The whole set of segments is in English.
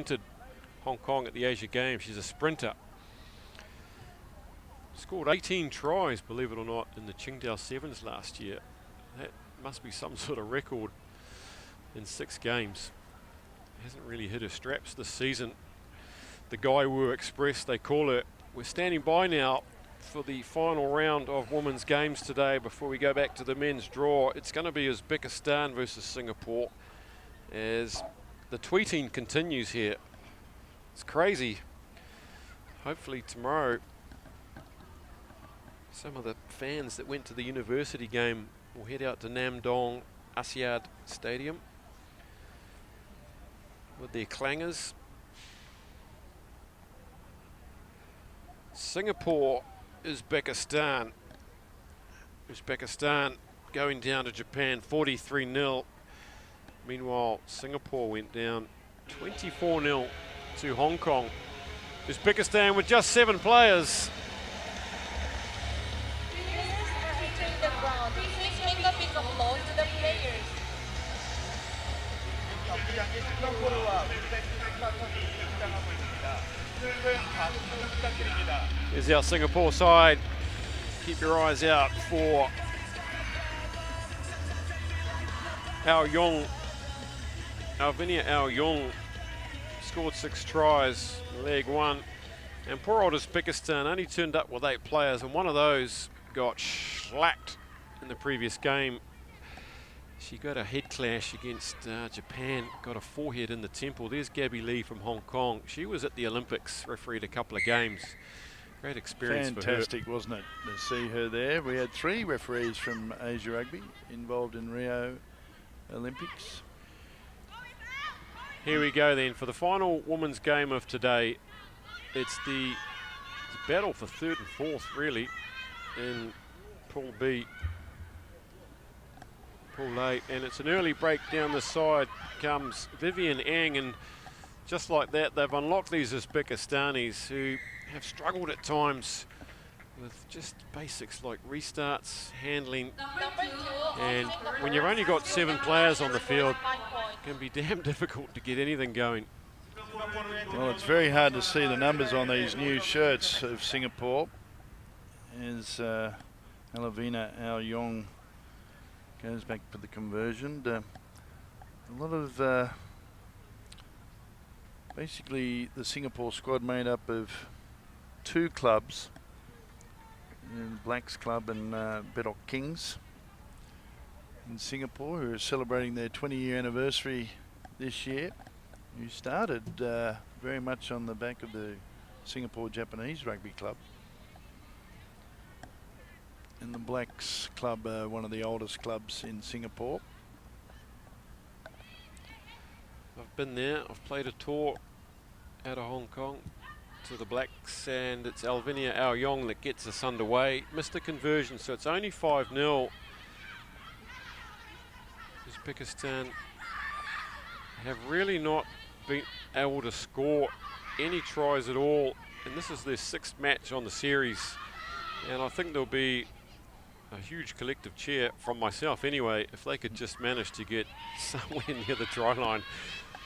entered Hong Kong at the Asia Games. She's a sprinter. Scored 18 tries, believe it or not, in the Qingdao Sevens last year. That must be some sort of record in 6 games. Hasn't really hit her straps this season. The Gaiwu Express, they call it. We're standing by now for the final round of women's games today before we go back to the men's draw. It's going to be Uzbekistan versus Singapore as the tweeting continues here. It's crazy. Hopefully tomorrow some of the fans that went to the university game will head out to Namdong Asiad Stadium with their clangers. Singapore, Uzbekistan. Uzbekistan going down to Japan 43-0. Meanwhile, Singapore went down 24-0 to Hong Kong. Uzbekistan with just 7 players. Here's our Singapore side. Keep your eyes out for Alvinia Ao Yong. Scored 6 tries, leg 1. And poor old Uzbekistan only turned up with 8 players, and one of those got slacked in the previous game. She got a head clash against Japan, got a forehead in the temple. There's Gabby Lee from Hong Kong. She was at the Olympics, refereed a couple of games. Great experience for her. Fantastic, wasn't it, to see her there. We had 3 referees from Asia Rugby involved in Rio Olympics. Here we go then for the final women's game of today. It's the battle for 3rd and 4th really in Pool B. Pool A, and it's an early break down the side. Comes Vivian Ang, and just like that they've unlocked these Uzbekistanis who have struggled at times with just basics like restarts, handling, and when you've only got 7 players on the field, it can be damn difficult to get anything going. Well, it's very hard to see the numbers on these new shirts of Singapore as Alavina Ao Yong goes back for the conversion. A lot of basically the Singapore squad made up of 2 clubs, Blacks Club and Bedok Kings in Singapore, who are celebrating their 20-year anniversary this year, who started very much on the back of the Singapore Japanese Rugby Club. And the Blacks Club, one of the oldest clubs in Singapore. I've been there, I've played a tour out of Hong Kong to the Blacks, and it's Alvinia Ao Yong that gets us underway. Missed the conversion, so it's only 5-0. Uzbekistan have really not been able to score any tries at all, and this is their 6th match on the series, and I think there'll be a huge collective cheer from myself anyway if they could just manage to get somewhere near the try line.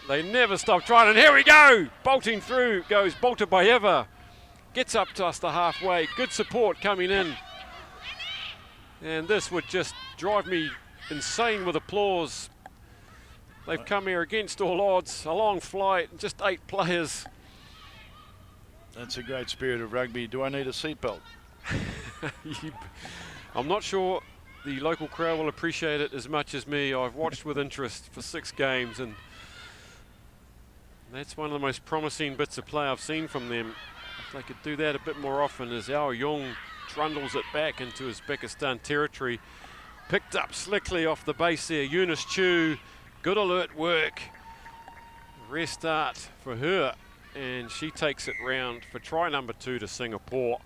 They never stop trying, and here we go! Bolting through goes Boltabayeva. Gets up to us the halfway. Good support coming in. And this would just drive me insane with applause. They've come here against all odds. A long flight, just 8 players. That's a great spirit of rugby. Do I need a seatbelt? I'm not sure the local crowd will appreciate it as much as me. I've watched with interest for 6 games, and that's one of the most promising bits of play I've seen from them. If they could do that a bit more often, as Ao Yong trundles it back into Uzbekistan territory. Picked up slickly off the base there, Eunice Chu. Good alert work. Restart for her, and she takes it round for try number 2 to Singapore.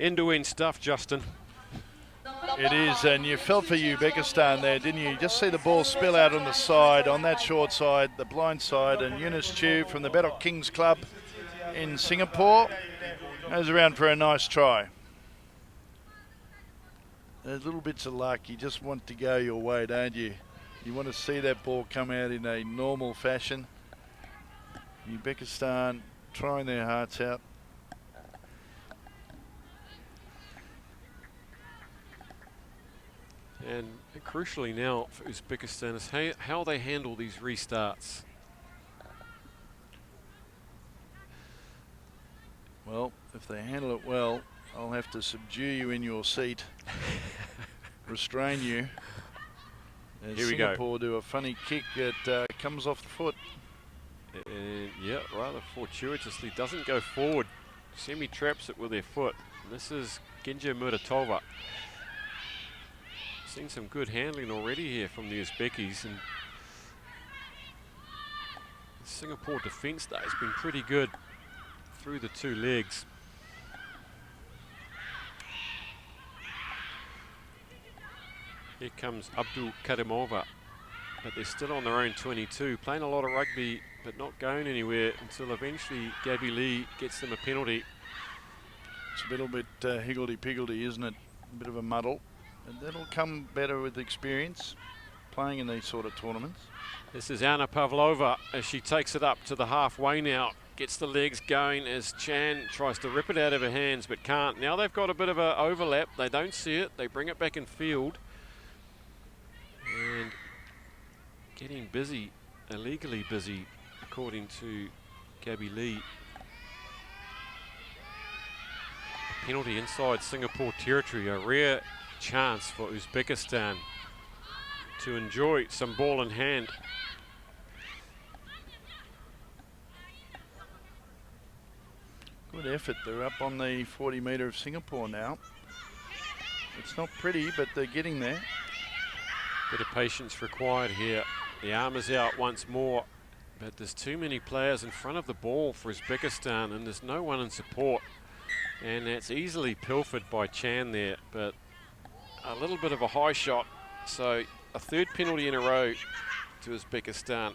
End-to-end stuff, Justin. It is, and you felt for Uzbekistan there, didn't you? You just see the ball spill out on the side, on that short side, the blind side, and Eunice Chu from the Bedok Kings Club in Singapore goes around for a nice try. There's little bits of luck. You just want to go your way, don't you? You want to see that ball come out in a normal fashion. Uzbekistan trying their hearts out. And crucially now for Uzbekistan is how they handle these restarts. Well, if they handle it well, I'll have to subdue you in your seat, restrain you. As Here we Singapore do a funny kick that comes off the foot. And yeah, rather fortuitously doesn't go forward. Semi-traps it with their foot. And this is Genja Muratova. Seen some good handling already here from the Uzbekis, and the Singapore defence though has been pretty good through the two legs. Here comes Abdul Karimova, but they're still on their own 22, playing a lot of rugby but not going anywhere until eventually Gabby Lee gets them a penalty. It's a little bit higgledy-piggledy, isn't it? A bit of a muddle. And that'll come better with experience, playing in these sort of tournaments. This is Anna Pavlova as she takes it up to the halfway now. Gets the legs going as Chan tries to rip it out of her hands but can't. Now they've got a bit of an overlap. They don't see it. They bring it back in field. And getting busy, illegally busy, according to Gabby Lee. Penalty inside Singapore territory, a rare chance for Uzbekistan to enjoy some ball in hand. Good effort. They're up on the 40 metre of Singapore now. It's not pretty, but they're getting there. Bit of patience required here. The arm is out once more, but there's too many players in front of the ball for Uzbekistan and there's no one in support. And that's easily pilfered by Chan there, but a little bit of a high shot. So a third penalty in a row to Uzbekistan.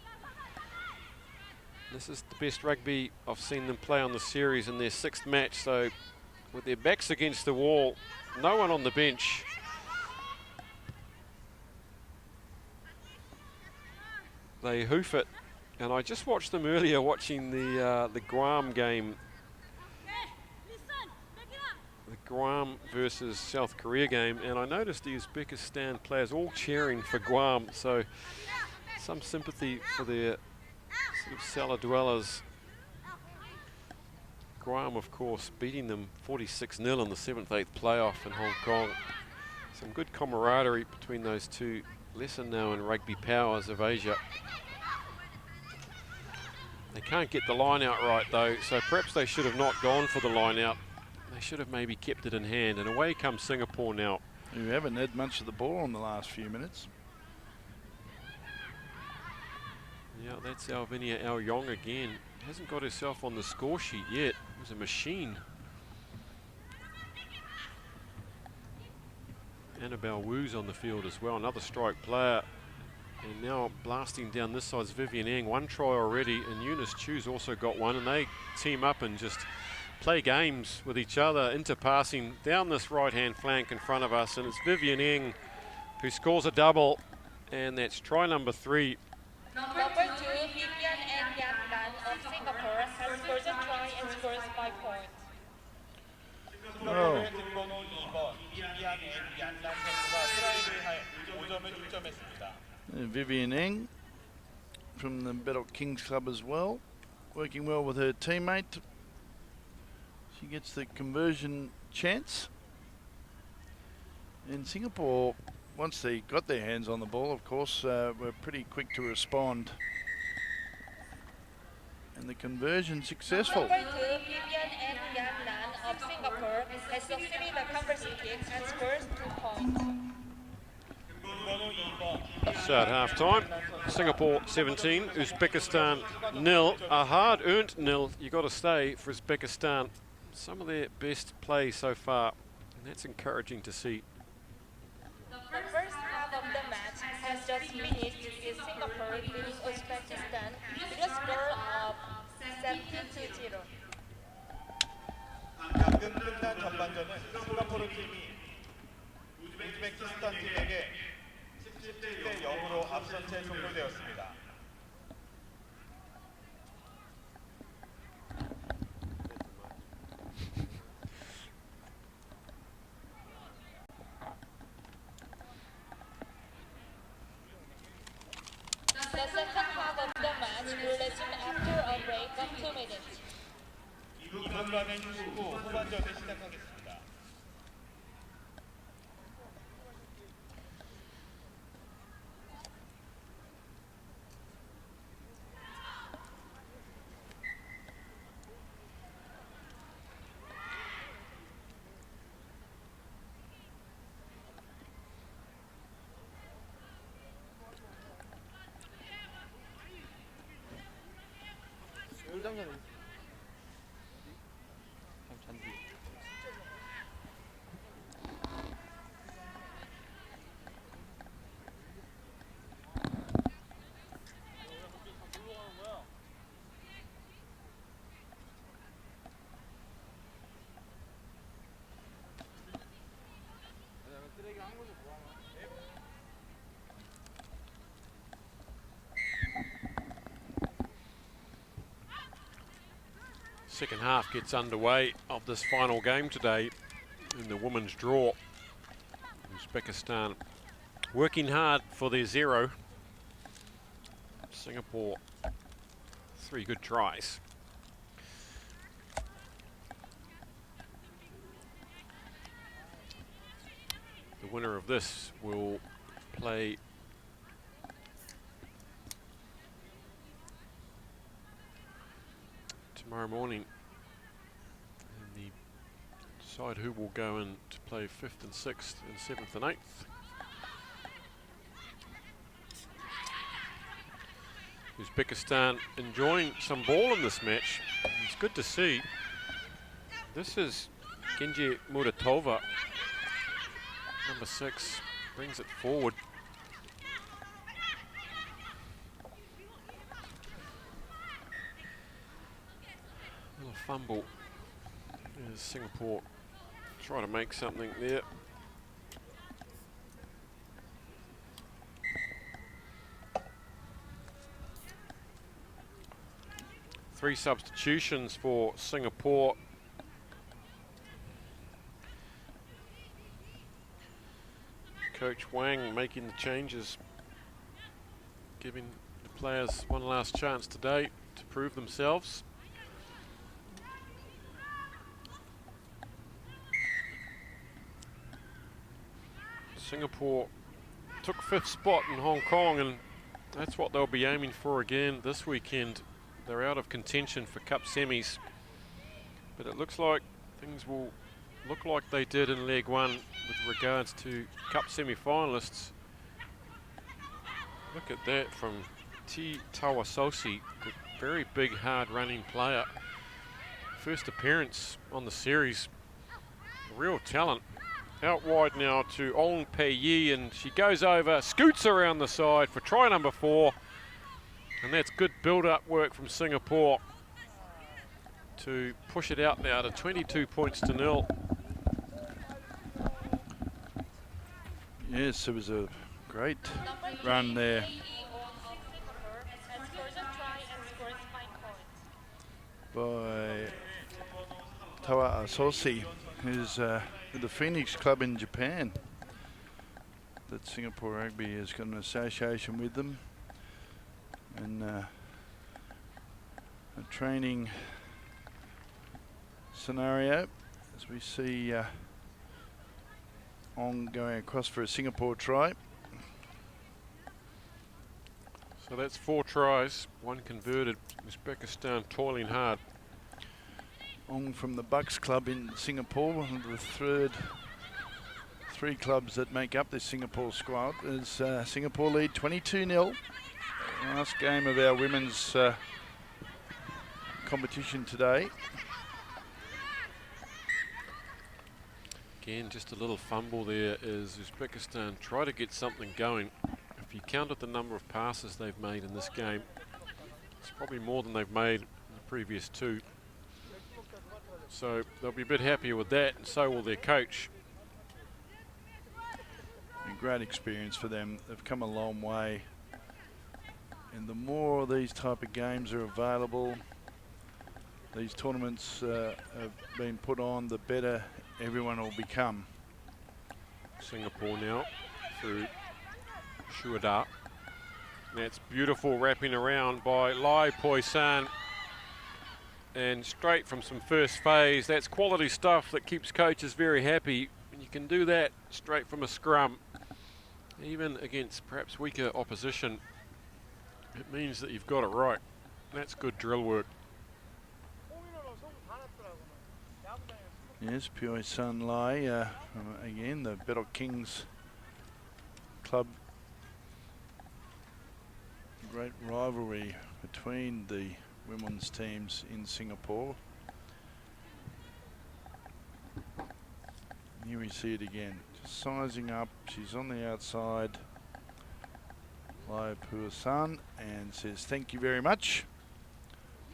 This is the best rugby I've seen them play on the series in their 6th match. So with their backs against the wall, no one on the bench. They hoof it. And I just watched them earlier watching the Guam game. The Guam versus South Korea game, and I noticed the Uzbekistan players all cheering for Guam, so some sympathy for their sort of cellar dwellers. Guam, of course, beating them 46-0 in the 7th-8th playoff in Hong Kong. Some good camaraderie between those two lesser-known rugby powers of Asia. They can't get the line out right, though, so perhaps they should have not gone for the line out. They should have maybe kept it in hand, and away comes Singapore now. You haven't had much of the ball in the last few minutes. Yeah, that's Alvinia Al-Yong again. Hasn't got herself on the score sheet yet. It was a machine. Annabelle Wu's on the field as well, another strike player. And now blasting down this side's Vivian Eng. One try already, and Eunice Chu's also got one, and they team up and just play games with each other, interpassing down this right-hand flank in front of us, and it's Vivian Eng who scores a double, and that's try number 3. Number 2, Vivian Eng Yan Nan of Singapore has scored a try and scores 5 points. Oh. Vivian Eng from the Bedok Kings Club as well, working well with her teammate. She gets the conversion chance. In Singapore, once they got their hands on the ball, of course, were pretty quick to respond. And the conversion successful. Number 2, Vivian Eng Yan Nan of Singapore has succeeded a conversion kick and scores 2 points. So at half-time, Singapore 17, Uzbekistan 0. A hard-earned 0, you got to say, for Uzbekistan. Some of their best play so far, and that's encouraging to see. The first half of the match has just finished with Singapore beating Uzbekistan with a score of 7-0. 방금 끝난 전반전은 싱가포르 팀이 우즈베키스탄 팀에게 17대 0으로 앞선 채 종료되었습니다. got 2 minutes. 2분 만에 휴식 후 후반전을 시작하겠습니다. Second half gets underway of this final game today in the women's draw. Uzbekistan working hard for their 0. Singapore 3 good tries. The winner of this will play tomorrow morning, and decide who will go in to play 5th and 6th and 7th and 8th. Uzbekistan enjoying some ball in this match. It's good to see. This is Genji Muratova, number 6, brings it forward. Little fumble as Singapore try to make something there. Three substitutions for Singapore. Coach Wang making the changes, giving the players one last chance today to prove themselves. Singapore took 5th spot in Hong Kong, and that's what they'll be aiming for again this weekend. They're out of contention for Cup semis, but it looks like things will look like they did in leg 1 with regards to Cup semi-finalists. Look at that from T. Tawasosi, the very big, hard-running player. First appearance on the series, real talent. Out wide now to Ong Pei Yi, and she goes over, scoots around the side for try number 4. And that's good build-up work from Singapore to push it out now to 22 points to 0. Yes, it was a great run there by Tawa Asosi, who's the Phoenix Club in Japan. That Singapore Rugby has got an association with them, and a training scenario as we see Ong going across for a Singapore try. So that's 4 tries, 1 converted. Uzbekistan toiling hard. Ong from the Bucks Club in Singapore, one of the 3 clubs that make up this Singapore squad, as Singapore lead 22-0. Last game of our women's competition today. Again, just a little fumble there as Uzbekistan try to get something going. If you counted the number of passes they've made in this game, it's probably more than they've made in the previous 2. So they'll be a bit happier with that, and so will their coach. A great experience for them. They've come a long way. And the more of these type of games are available, these tournaments have been put on, the better everyone will become. Singapore now through Shuada. That's beautiful wrapping around by Lai Poisan. and straight from some first phase. That's quality stuff that keeps coaches very happy. And you can do that straight from a scrum, even against perhaps weaker opposition. It means that you've got it right. That's good drill work. Yes, Pure Sun Lai, again, the Bedok Kings club. Great rivalry between the women's teams in Singapore. Here we see it again, just sizing up. She's on the outside. Lai Pure Sun, and says thank you very much.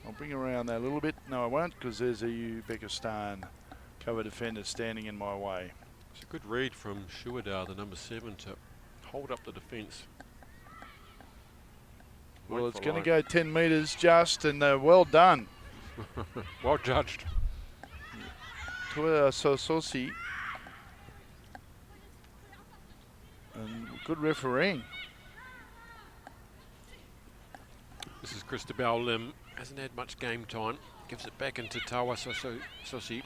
I'll bring around that a little bit. No, I won't, because there's a Uzbekistan cover defender standing in my way. It's a good read from Shuadar, the number 7, to hold up the defence. Well, it's going to go 10 metres just, and well done. Well judged. Tua Sososi. And good refereeing. This is Christabel Lim. Hasn't had much game time. Gives it back into Tawa Sosi.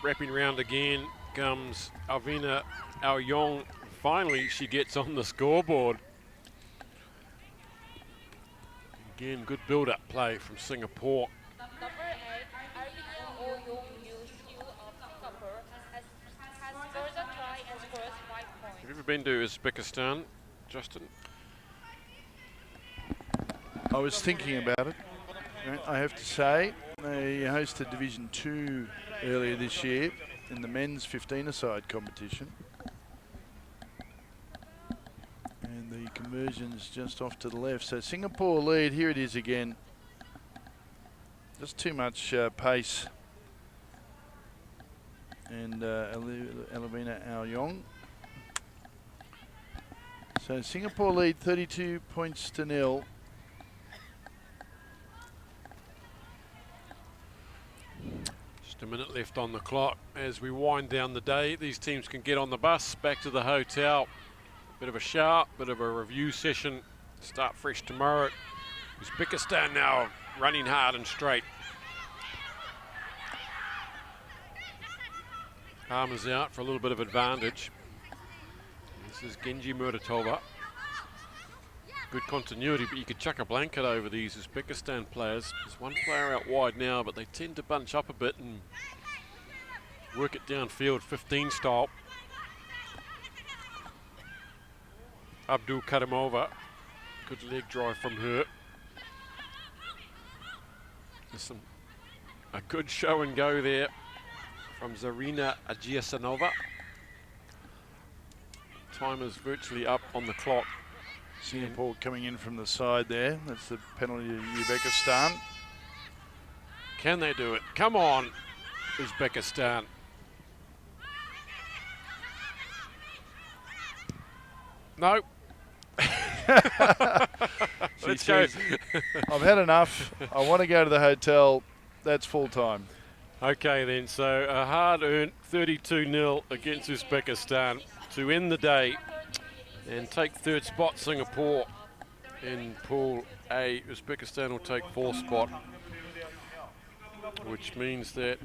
Wrapping round again comes Alvina Aoyong. Finally, she gets on the scoreboard. Again, good build-up play from Singapore. Number 8, Arvina Oyong Yu of Singapore has scored a try and scores 5 points. Have you ever been to Uzbekistan, Justin? I was thinking about it. I have to say, they hosted Division 2 earlier this year in the men's 15-a-side competition. And the conversion's just off to the left. So Singapore lead, here it is again. Just too much pace. And Alavina Aoyong. So Singapore lead 32 points to 0. Just a minute left on the clock as we wind down the day. These teams can get on the bus back to the hotel. Bit of a shower, bit of a review session. Start fresh tomorrow. Uzbekistan now running hard and straight. Armors out for a little bit of advantage. This is Genji Murtatova. Good continuity, but you could chuck a blanket over these Uzbekistan players. There's one player out wide now, but they tend to bunch up a bit and work it downfield, 15 style. Abdul Karimova, good leg drive from her. There's a good show and go there from Zarina Agiasanova. Time is virtually up on the clock. Singapore coming in from the side there. That's the penalty to Uzbekistan. Can they do it? Come on, Uzbekistan. No. Let's go. I've had enough. I want to go to the hotel. That's full time. Okay then, so a hard-earned 32-0 against Uzbekistan to end the day and take third spot. Singapore in Pool A. Uzbekistan will take fourth spot, which means that